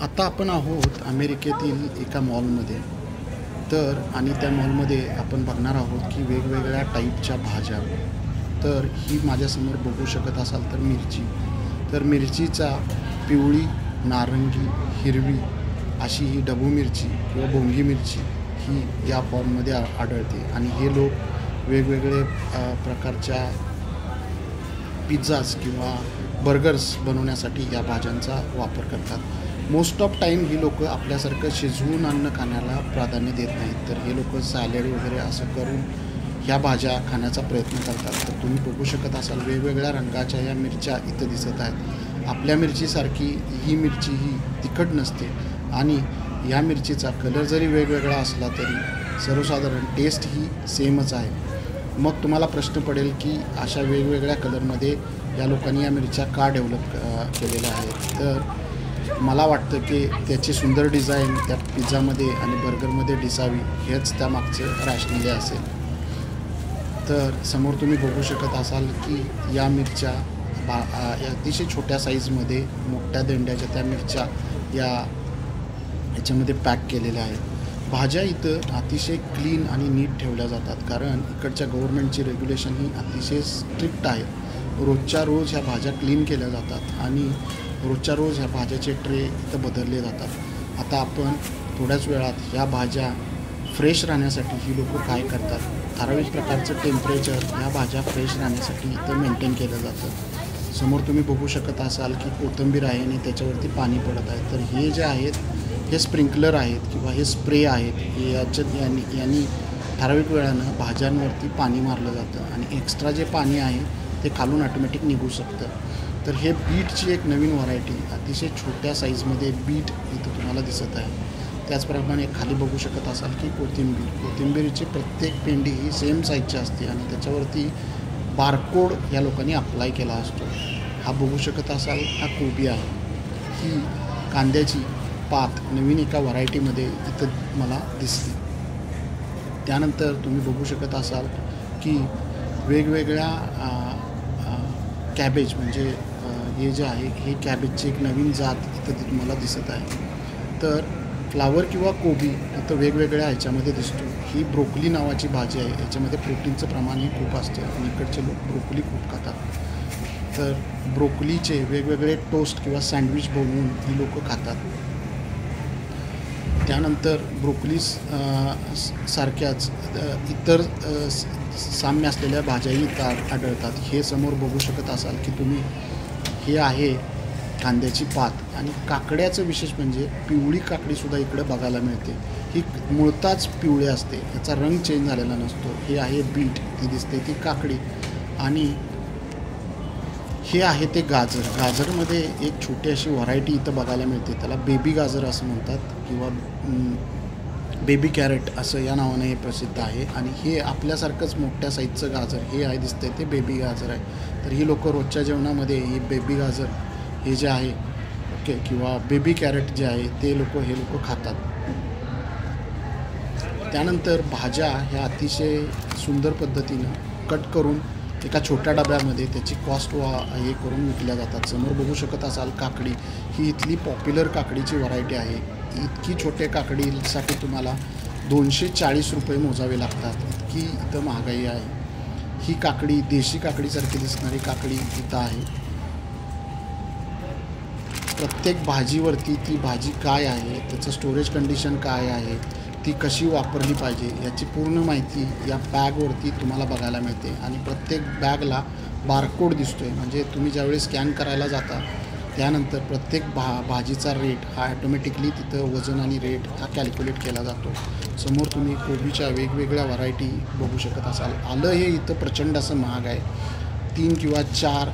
आता आपण आहोत अमेरिकेतील एका मॉलमध्ये. आणि त्या मॉलमध्ये आपण बघणार आहोत की वेगवेगळ्या टाईपच्या भाज्या. तर ही माझ्यासमोर बघू शकत असाल तर मिरची. तर मिरचीचा पिवळी, नारंगी, हिरवी अशी ही ढबू मिरची किंवा बोंगी मिरची ही या फॉर्ममध्ये आढळते. आणि हे लोक वेगवेगळे प्रकारच्या पिझ्झाज किंवा बर्गर्स बनवण्यासाठी या भाज्यांचा वापर करतात. मोस्ट ऑफ टाईम ही लोकं आपल्यासारखं शिजवून अन्न खाण्याला प्राधान्य देत नाहीत, तर हे लोकं सॅलड वगैरे असं करून ह्या भाज्या खाण्याचा प्रयत्न करतात. तर तुम्ही बघू शकत असाल वेगवेगळ्या रंगाच्या या मिरच्या इथं दिसत आहेत. आपल्या मिरचीसारखी ही मिरची ही तिखट नसते आणि या मिरचीचा कलर जरी वेगवेगळा असला तरी सर्वसाधारण टेस्ट ही सेमच आहे. मग तुम्हाला प्रश्न पडेल की अशा वेगवेगळ्या कलरमध्ये या लोकांनी या मिरच्या का डेव्हलप केलेल्या आहेत. तर मला वाटतं की त्याची सुंदर डिझाईन त्या पिझ्झामध्ये आणि बर्गरमध्ये दिसावी हेच त्यामागचं रॅशनली असेल. तर समोर तुम्ही बघू शकत असाल की या मिरच्या अतिशय छोट्या साईजमध्ये मोठ्या देंड्याच्या त्या मिरच्या याच्यामध्ये पॅक केलेल्या आहेत. भाज्या इथं अतिशय क्लीन आणि नीट ठेवल्या जातात, कारण इकडच्या गव्हर्नमेंटची रेग्युलेशन ही अतिशय स्ट्रिक्ट आहे. रोजच्या रोज ह्या भाज्या क्लीन केल्या जातात आणि रोजच्या रोज ह्या भाज्याचे ट्रे इथं बदलले जातात. आता आपण थोड्याच वेळात ह्या भाज्या फ्रेश राहण्यासाठी ही लोकं काय करतात, ठराविक प्रकारचं टेम्परेचर ह्या भाज्या फ्रेश राहण्यासाठी इथं मेंटेन केलं जातं. समोर तुम्ही बघू शकत असाल की कोथिंबीर आहे आणि त्याच्यावरती पाणी पडत आहे. तर हे जे आहेत हे स्प्रिंकलर आहेत किंवा हे स्प्रे आहेत. हे यांनी ठराविक वेळानं भाज्यांवरती पाणी मारलं जातं आणि एक्स्ट्रा जे पाणी आहे ते खालून ऑटोमॅटिक निघू शकतं. तर हे बीटची एक नवीन व्हरायटी अतिशय छोट्या साईजमध्ये बीट इथं तुम्हाला दिसत आहे. त्याचप्रमाणे खाली बघू शकत असाल की कोथिंबीरची प्रत्येक पेंडी ही सेम साईजची असते आणि त्याच्यावरती बारकोड या लोकांनी अप्लाय केला असतो. हा बघू शकत असाल हा कोबी आहे. ही कांद्याची पात नवीन एका व्हरायटीमध्ये इथं मला दिसते. त्यानंतर तुम्ही बघू शकत असाल की वेगवेगळ्या कॅबेज म्हणजे हे जे आहे हे कॅबेजची एक नवीन जात इथं तुम्हाला दिसत आहे. तर फ्लावर किंवा कोबी इथं वेगवेगळ्या ह्याच्यामध्ये दिसतो. ही ब्रोकली नावाची भाजी आहे. याच्यामध्ये प्रोटीनचं प्रमाणही खूप असतं आणि इकडचे लोक ब्रोकली खूप खातात. तर ब्रोकलीचे वेगवेगळे टोस्ट किंवा सँडविच बनवून ही लोकं खातात. त्यानंतर ब्रोकलीस सारख्याच इतर साम्य असलेल्या भाज्याही इथं आढळतात. हे समोर बघू शकत असाल की तुम्ही हे आहे कांद्याची पात आणि काकड्याचं विशेष म्हणजे पिवळी काकडीसुद्धा इकडं बघायला मिळते. ही मुळताच पिवळी असते, याचा रंग चेंज झालेला नसतो. हे आहे बीट, ती दिसते ती काकडी. आणि हे आहे ते गाजर. गाजरमध्ये एक छोटी अशी व्हरायटी इथं बघायला मिळते, त्याला बेबी गाजर असं म्हणतात किंवा बेबी कॅरेट असं या नावाने हे प्रसिद्ध आहे. आणि हे आपल्यासारखंच मोठ्या साईजचं गाजर हे आहे दिसतंय ते बेबी गाजर आहे. तर ही लोकं रोजच्या जेवणामध्ये हे बेबी गाजर हे जे आहे ओके किंवा बेबी कॅरेट जे आहे ते हे लोक खातात. त्यानंतर भाज्या ह्या अतिशय सुंदर पद्धतीनं कट करून एका छोट्या डब्यामध्ये त्याची कॉस्ट हे करून विकल्या जातात. समोर बघू शकत असाल काकडी. ही इथली पॉप्युलर काकडीची व्हरायटी आहे. इतकी छोट्या काकडीसाठी तुम्हाला 240 रुपये मोजावे लागतात, इतकी इथं महागाई आहे. ही काकडी देशी काकडीसारखी दिसणारी काकडी इथं आहे. प्रत्येक भाजीवरती ती भाजी काय आहे, त्याचं स्टोरेज कंडिशन काय आहे, ती कशी वापरली पाहिजे याची पूर्ण माहिती या बॅगवरती तुम्हाला बघायला मिळते. आणि प्रत्येक बॅगला बारकोड दिसतो आहे, म्हणजे तुम्ही ज्यावेळी स्कॅन करायला जाता त्यानंतर प्रत्येक भाजीचा रेट हा ॲटोमॅटिकली तिथं वजन आणि रेट हा कॅल्क्युलेट केला जातो. समोर तुम्ही कोबीच्या वेगवेगळ्या व्हरायटी बघू शकत असाल. आलं हे इथं प्रचंड असं महाग आहे. 3 किंवा 4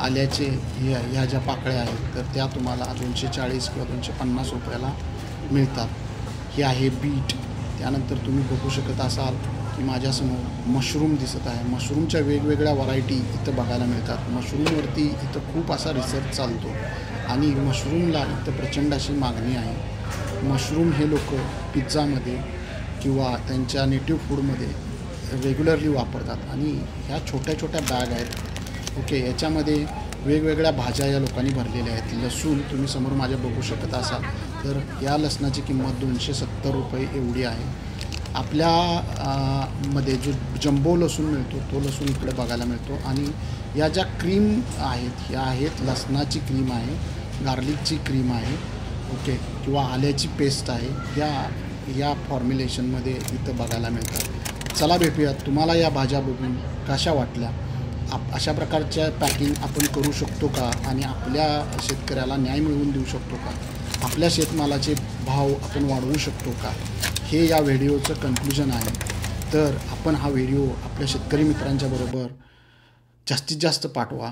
आल्याचे ह्या ज्या पाकळ्या आहेत तर त्या तुम्हाला 240 किंवा 250 रुपयाला मिळतात. हे आहे बीट. त्यानंतर तुम्ही बघू शकत असाल की माझ्यासमोर मशरूम दिसत आहे. मशरूमच्या वेगवेगळ्या व्हरायटी इथं बघायला मिळतात. मशरूमवरती इथं खूप असा रिसर्च चालतो आणि मशरूमला इथं प्रचंड अशी मागणी आहे. मशरूम हे लोक पिझ्झामध्ये किंवा त्यांच्या नेटिव्ह फूडमध्ये रेग्युलरली वापरतात. आणि ह्या छोट्या छोट्या बॅग आहेत ओके. याच्यामध्ये वेगवेगळ्या भाज्या या लोकांनी भरलेल्या आहेत. लसूण तुम्ही समोर माझ्या बघू शकत असाल तर या लसणाची किंमत 270 रुपये एवढी आहे. आपल्या मध्ये जो जम्बो लसूण मिळतो तो लसूण इकडे बघायला मिळतो. आणि या ज्या क्रीम आहेत ह्या आहेत लसणाची क्रीम आहे, गार्लिकची क्रीम आहे, ओके, किंवा आल्याची पेस्ट आहे. या फॉर्म्युलेशनमध्ये इथं बघायला मिळतात. चला भेटूयात. तुम्हाला या भाज्या बघून कशा वाटल्या? अशा प्रकारच्या पॅकिंग आपण करू शकतो का आणि आपल्या शेतकऱ्याला न्याय मिळवून देऊ शकतो का? आपल्या शेतमालाचे भाव आपण वाढवू शकतो का? हे या व्हिडिओचं कन्क्लुजन आहे. तर आपण हा व्हिडिओ आपल्या शेतकरी मित्रांच्या बरोबर जास्तीत जास्त पाठवा.